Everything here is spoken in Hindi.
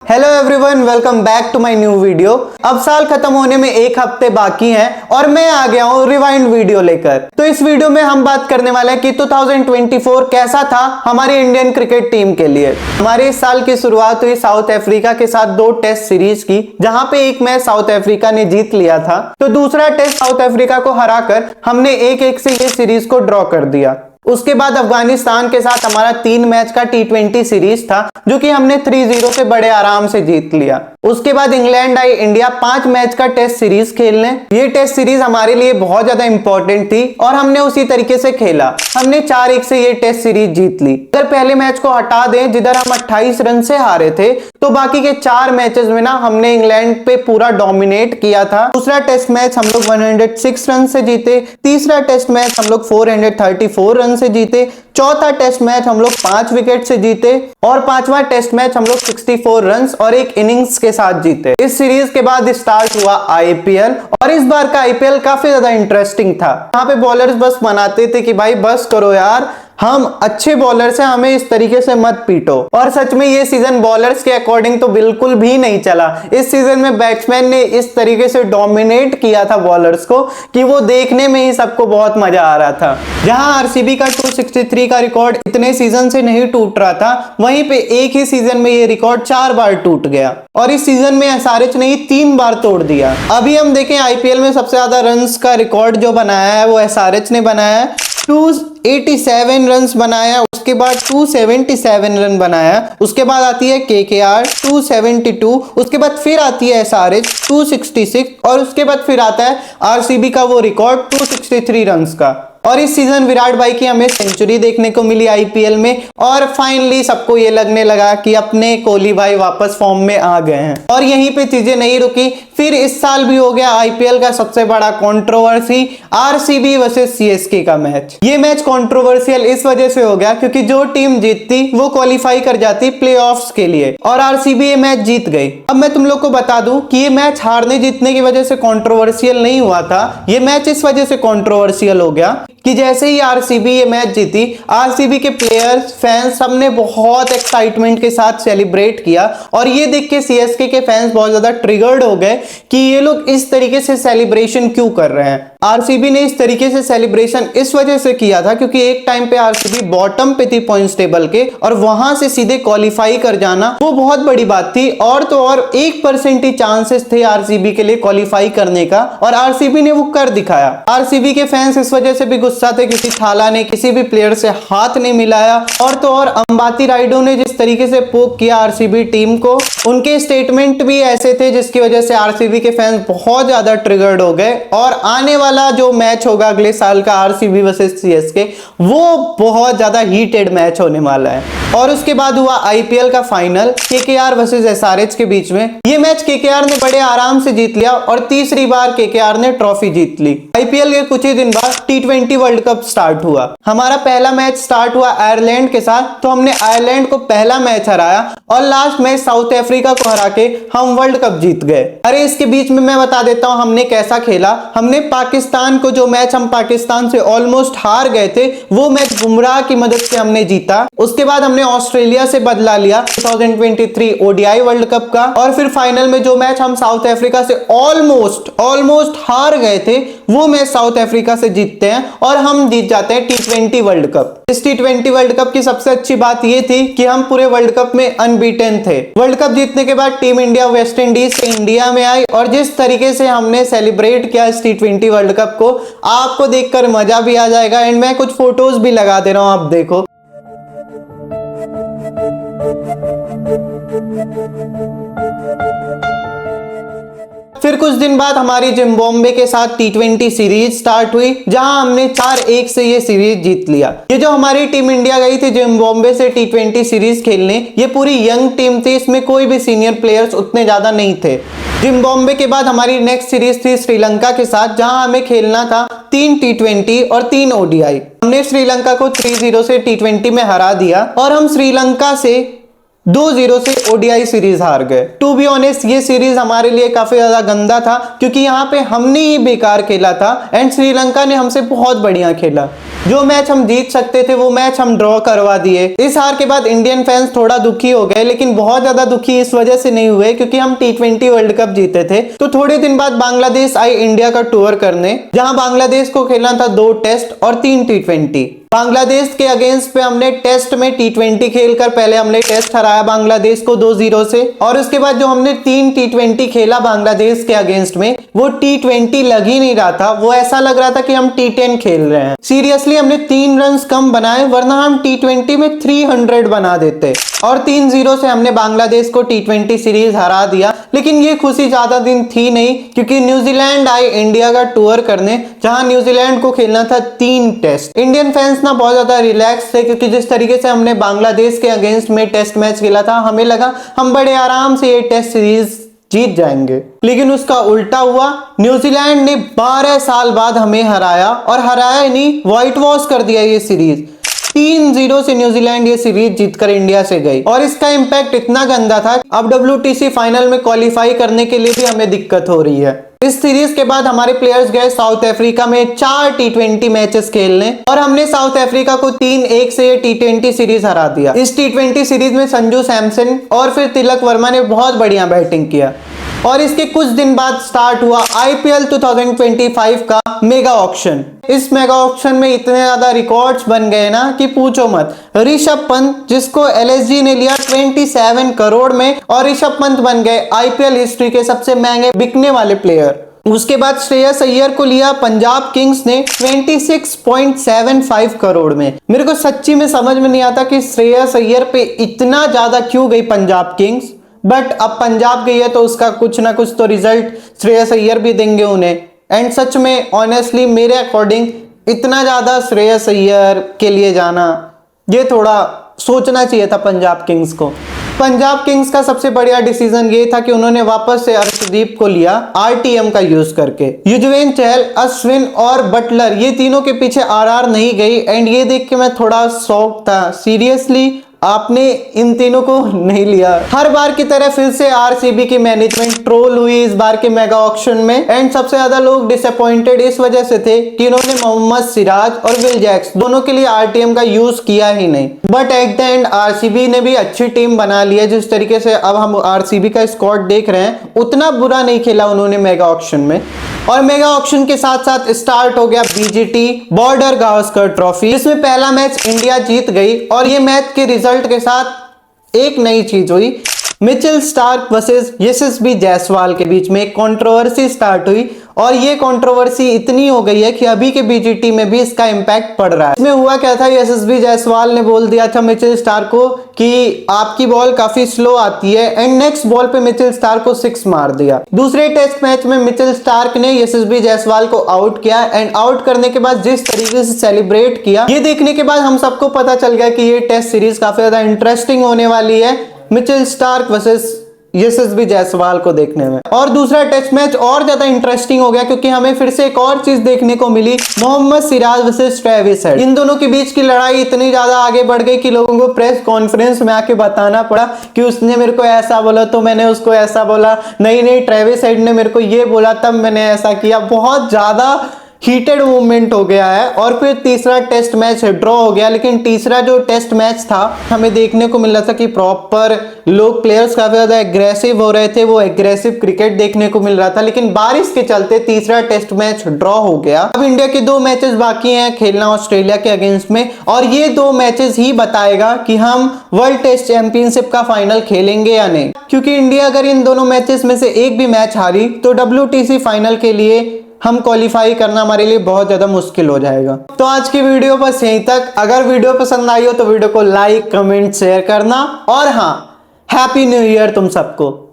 Hello everyone, welcome back to my new video. अब साल खत्म होने में एक हफ्ते बाकी हैं और मैं आ गया हूँ रिवाइंड वीडियो लेकर। तो इस वीडियो में हम बात करने वाले हैं कि 2024 कैसा था हमारी इंडियन क्रिकेट टीम के लिए। हमारे इस साल की शुरुआत हुई साउथ अफ्रीका के साथ 2 टेस्ट सीरीज की, जहां पे एक मैच साउथ अफ्रीका ने जीत लिया था, तो दूसरा टेस्ट साउथ अफ्रीका को हराकर हमने 1-1 से ये सीरीज को ड्रॉ कर दिया। उसके बाद अफगानिस्तान के साथ हमारा 3 मैच का T20 सीरीज था, जो कि हमने 3-0 से बड़े आराम से जीत लिया। उसके बाद इंग्लैंड आई इंडिया 5 मैच का टेस्ट सीरीज खेलने। ये टेस्ट सीरीज हमारे लिए बहुत ज्यादा इंपॉर्टेंट थी और हमने उसी तरीके से खेला। हमने 4-1 से ये टेस्ट सीरीज जीत ली। अगर पहले मैच को हटा दें जिधर हम 28 रन से हारे थे, तो बाकी के 4 मैचेस में ना हमने इंग्लैंड पे पूरा डोमिनेट किया था। दूसरा टेस्ट मैच हम लोग 106 रन से जीते, तीसरा टेस्ट मैच हम लोग 434 रन से जीते, चौथा टेस्ट मैच हम लोग 5 विकेट से जीते और 5वां टेस्ट मैच हम लोग 64 रन और एक इनिंग्स के साथ जीते। इस सीरीज के बाद स्टार्ट हुआ आईपीएल और इस बार का आईपीएल काफी ज्यादा इंटरेस्टिंग था। यहाँ पे बॉलर्स बस मनाते थे कि भाई बस करो यार, हम अच्छे बॉलर्स हैं, हमें इस तरीके से मत पीटो। और सच में ये सीजन बॉलर्स के अकॉर्डिंग तो बिल्कुल भी नहीं चला। इस सीजन में बैट्समैन ने इस तरीके से डोमिनेट किया था बॉलर्स को कि वो देखने में ही सबको बहुत मजा आ रहा था। जहां आरसीबी का 263 का रिकॉर्ड इतने सीजन से नहीं टूट रहा था, वहीं पे एक ही सीजन में ये रिकॉर्ड 4 बार टूट गया और इस सीजन में एसआरएच ने 3 बार तोड़ दिया। अभी हम देखें आईपीएल में सबसे ज्यादा रन्स का रिकॉर्ड जो बनाया है वो एसआरएच ने बनाया है, 287 रन बनाया। उसके बाद 277 रन बनाया। उसके बाद आती है केकेआर 272, उसके बाद फिर आती है एसआरएच 266 और उसके बाद फिर आता है आरसीबी का वो रिकॉर्ड 263 रन का। और इस सीजन विराट भाई की हमें सेंचुरी देखने को मिली आईपीएल में और फाइनली सबको ये लगने लगा कि अपने कोहली भाई वापस फॉर्म में आ गए हैं। और यहीं पे चीजें नहीं रुकी, फिर इस साल भी हो गया आईपीएल का सबसे बड़ा कंट्रोवर्सी, आरसीबी वर्सेस सीएसके का मैच। ये मैच कंट्रोवर्शियल इस वजह से हो गया क्योंकि जो टीम जीतती वो क्वालिफाई कर जाती प्लेऑफ्स के लिए और आरसीबी ये मैच जीत गई। अब मैं तुम लोग को बता दूं कि ये मैच हारने जीतने की वजह से कंट्रोवर्शियल नहीं हुआ था, ये मैच इस वजह से कंट्रोवर्शियल हो गया कि जैसे ही आरसीबी ये मैच जीती, आरसीबी के प्लेयर्स, फैंस सबने बहुत एक्साइटमेंट के साथ सेलिब्रेट किया और ये देख के सीएसके के फैंस बहुत ज्यादा ट्रिगर्ड हो गए कि ये लोग इस तरीके से सेलिब्रेशन क्यों कर रहे हैं। आरसीबी ने इस तरीके से सेलिब्रेशन इस वजह से किया था क्योंकि एक टाइम पे आरसीबी बॉटम पे थी पॉइंट्स टेबल के और वहां से सीधे क्वालिफाई कर जाना वो बहुत बड़ी बात थी। और तो और 1% ही चांसेस थे आरसीबी के लिए क्वालिफाई करने का और आरसीबी ने वो कर दिखाया। आरसीबी के फैंस इस वजह से भी गुस्सा थे क्योंकि थाला ने किसी भी प्लेयर से हाथ नहीं मिलाया और तो और अंबाती राइडो ने जिस तरीके से पोक किया आरसीबी टीम को, उनके स्टेटमेंट भी ऐसे थे जिसकी वजह से आरसीबी के फैंस बहुत ज्यादा ट्रिगर्ड हो गए। और आने वाला जो मैच होगा अगले साल का आरसीबी वर्सेस सीएसके, वो बहुत ज्यादा हीटेड मैच होने वाला है। और उसके बाद हुआ आईपीएल का फाइनल केकेआर वर्सेस एसआरएच के बीच में। ये मैच केकेआर ने बड़े आराम से जीत लिया और तीसरी बार केकेआर ने ट्रॉफी जीत ली। आईपीएल के कुछ ही दिन बाद T20 वर्ल्ड कप स्टार्ट हुआ। हमारा पहला मैच स्टार्ट हुआ आयरलैंड के साथ, तो हमने आयरलैंड को पहला मैच हराया और लास्ट मैच साउथ अफ्रीका को हरा के हम वर्ल्ड कप जीत गए। अरे इसके बीच में मैं बता देता हूं हमने कैसा खेला। हमने पाकिस्तान को, जो मैच हम पाकिस्तान से ऑलमोस्ट हार गए थे, वो मैच बुमराह की मदद से हमने जीता। उसके बाद हमने ऑस्ट्रेलिया से बदला लिया 2023 ओडीआई वर्ल्ड कप का और फिर फाइनल में जो मैच हम साउथ अफ्रीका से ऑलमोस्ट हार गए थे, वो मैच साउथ अफ्रीका से जीतते हैं और हम जीत जाते हैं T20 वर्ल्ड कप। इस T20 वर्ल्ड कप की सबसे अच्छी बात ये थी कि हम पूरे वर्ल्ड कप में अनबीटन थे। वर्ल्ड कप जीतने के बाद टीम इंडिया वेस्ट इंडीज से इंडिया में आई और जिस तरीके से हमने सेलिब्रेट किया इस T20 वर्ल्ड कप को, आपको देखकर मजा भी आ जाएगा एंड मैं कुछ फोटोज भी लगा दे रहा हूं, आप देखो। फिर कुछ दिन बाद हमारी जिम्बाब्वे के साथ T20 सीरीज स्टार्ट हुई, जहां हमने 4-1 से ये सीरीज जीत लिया। ये जो हमारी टीम इंडिया गई थी जिम्बाब्वे से T20 सीरीज खेलने, ये पूरी यंग टीम थी, इसमें कोई भी सीनियर प्लेयर्स उतने ज्यादा नहीं थे। जिम्बाब्वे के बाद हमारी नेक्स्ट सीरीज थी श्रीलंका के साथ, जहां हमें खेलना था 3 T20 और 3 ओडीआई। हमने श्रीलंका को 3-0 से T20 में हरा दिया और हम श्रीलंका से 2-0 से ओडीआई सीरीज हार गए। टू बी ऑनेस्ट ये सीरीज हमारे लिए काफी ज्यादा गंदा था, क्योंकि यहाँ पे हमने ही बेकार खेला था एंड श्रीलंका ने हमसे बहुत बढ़िया खेला। जो मैच हम जीत सकते थे वो मैच हम ड्रॉ करवा दिए। इस हार के बाद इंडियन फैंस थोड़ा दुखी हो गए, लेकिन बहुत ज्यादा दुखी इस वजह से नहीं हुए क्योंकि हम T20 वर्ल्ड कप जीते थे। तो थोड़े दिन बाद बांग्लादेश आई इंडिया का टूर करने, जहां बांग्लादेश को खेलना था 2 टेस्ट और 3 T20। बांग्लादेश के अगेंस्ट पे हमने टेस्ट में T20 खेलकर पहले हमने टेस्ट हराया बांग्लादेश को 2-0 से, और उसके बाद जो हमने 3 T20 खेला बांग्लादेश के अगेंस्ट में, वो T20 लग ही नहीं रहा था। वो ऐसा लग रहा था कि हम T10 खेल रहे हैं। सीरियसली हमने 3 रन कम बनाए, वरना हम T20 में 300 बना देते, और 3-0 से हमने बांग्लादेश को T20 सीरीज हरा दिया। लेकिन ये खुशी ज्यादा दिन थी नहीं, क्योंकि न्यूजीलैंड आई इंडिया का टूर करने, जहां न्यूजीलैंड को खेलना था 3 टेस्ट। इंडियन फैंस ना बहुत ज्यादा रिलैक्स थे, क्योंकि जिस तरीके से हमने बांग्लादेश के अगेंस्ट में टेस्ट मैच खेला था, हमें लगा हम बड़े आराम से ये टेस्ट सीरीज जीत जाएंगे। लेकिन उसका उल्टा हुआ। न्यूजीलैंड ने 12 साल बाद हमें हराया, और हराया ही नहीं, व्हाइट वॉश कर दिया ये सीरीज। 3-0 से न्यूजीलैंड ये सीरीज जीतकर इंडिया से गई, और इसका इंपैक्ट इतना गंदा था, अब WTC फाइनल में क्वालिफाई करने के लिए भी हमें दिक्कत हो रही है। इस सीरीज के बाद हमारे प्लेयर्स गए साउथ अफ्रीका में 4 T20 मैचेस खेलने, और हमने साउथ अफ्रीका को 3-1 से ये T20 सीरीज हरा दिया। इस T20 सीरीज में संजू सैमसन और फिर तिलक वर्मा ने बहुत बढ़िया बैटिंग किया, और इसके कुछ दिन बाद स्टार्ट हुआ IPL 2025 का मेगा ऑक्शन। इस मेगा ऑक्शन में इतने ज्यादा रिकॉर्ड्स बन गए ना कि पूछो मत। ऋषभ पंत, जिसको LSG ने लिया 27 करोड़ में, और ऋषभ पंत बन गए IPL हिस्ट्री के सबसे महंगे बिकने वाले प्लेयर। उसके बाद श्रेयस अय्यर को लिया पंजाब किंग्स ने 26.75 करोड़ में। मेरे को सच्ची में समझ में नहीं आता कि श्रेयस अय्यर पे इतना ज्यादा क्यों गई पंजाब किंग्स, बट अब पंजाब गई है तो उसका कुछ ना कुछ तो रिजल्ट श्रेयस अय्यर भी देंगे उन्हें। एंड सच में ऑनेस्टली मेरे अकॉर्डिंग इतना ज्यादा श्रेयस अय्यर के लिए जाना, ये थोड़ा सोचना चाहिए था पंजाब किंग्स को। पंजाब किंग्स का सबसे बढ़िया डिसीजन ये था कि उन्होंने वापस से अर्शदीप को लिया RTM का यूज करके। युजवेंद्र चहल, अश्विन और बटलर, ये तीनों के पीछे RR नहीं गई, एंड ये देख के मैं थोड़ा शॉक था। सीरियसली आपने इन तीनों को नहीं लिया। हर बार की तरह फिर से RCB की मैनेजमेंट ट्रोल हुई इस बार के मेगा ऑक्शन में, एंड सबसे ज्यादा लोग डिसअपॉइंटेड इस वजह से थे कि इन्होंने मोहम्मद सिराज और विल जैक्स दोनों के लिए RTM का यूज किया ही नहीं। But at the end RCB ने भी अच्छी टीम बना ली है। जिस तरीके से अब हम RCB का स्क्वाड देख रहे हैं, उतना बुरा नहीं खेला उन्होंने मेगा ऑक्शन में। और मेगा ऑक्शन के साथ साथ स्टार्ट हो गया BGT बॉर्डर गावस्कर ट्रॉफी, जिसमें पहला मैच इंडिया जीत गई, और ये मैच के रिजल्ट के साथ एक नई चीज हुई। मिचेल स्टार्क वर्सेस यशस्वी जायसवाल के बीच में एक कंट्रोवर्सी स्टार्ट हुई, और ये कंट्रोवर्सी इतनी हो गई है कि अभी के BGT में भी इसका इंपैक्ट पड़ रहा है। इसमें हुआ क्या था, यशस्वी जायसवाल ने बोल दिया था मिचेल स्टार्क को कि आपकी बॉल काफी स्लो आती है, एंड नेक्स्ट बॉल पे मिचेल स्टार्क को 6 मार दिया। दूसरे टेस्ट मैच में मिचेल स्टार्क ने यशस्वी जायसवाल को आउट किया, एंड आउट करने के बाद जिस तरीके से सेलिब्रेट किया, ये देखने के बाद हम सबको पता चल गया कि ये टेस्ट सीरीज काफी ज्यादा इंटरेस्टिंग होने वाली है, मिचेल स्टार्क वर्सेस यशस्वी जायसवाल को देखने में। और दूसरा टेस्ट मैच और ज्यादा इंटरेस्टिंग हो गया, क्योंकि हमें फिर से एक और चीज देखने को मिली, Mohammed Siraj versus Travis Head. इन दोनों के बीच की लड़ाई इतनी ज्यादा आगे बढ़ गई कि लोगों को प्रेस कॉन्फ्रेंस में आके बताना पड़ा कि उसने मेरे को ऐसा बोला तो मैंने उसको ऐसा बोला, नहीं ट्रेविस हेड ने मेरे को ये बोला तब मैंने ऐसा किया। बहुत ज्यादा हीटेड मूवमेंट हो गया है। और फिर तीसरा टेस्ट मैच ड्रॉ हो गया, लेकिन तीसरा जो टेस्ट मैच था हमें देखने को मिल रहा था कि प्रॉपर लोग प्लेयर्स काफी ज्यादा एग्रेसिव हो रहे थे, वो एग्रेसिव क्रिकेट देखने को मिल रहा था। लेकिन बारिश के चलते तीसरा टेस्ट मैच ड्रॉ हो गया। अब इंडिया के 2 मैचेस बाकी हैं खेलना ऑस्ट्रेलिया के अगेंस्ट में, और ये 2 मैचेस ही बताएगा कि हम वर्ल्ड टेस्ट चैंपियनशिप का फाइनल खेलेंगे या नहीं। क्योंकि इंडिया अगर इन दोनों मैचेस में से एक भी मैच हारी तो WTC फाइनल के लिए हम क्वालिफाई करना हमारे लिए बहुत ज्यादा मुश्किल हो जाएगा। तो आज की वीडियो बस यहीं तक। अगर वीडियो पसंद आई हो तो वीडियो को लाइक, कमेंट, शेयर करना, और हाँ, हैप्पी न्यू ईयर तुम सबको।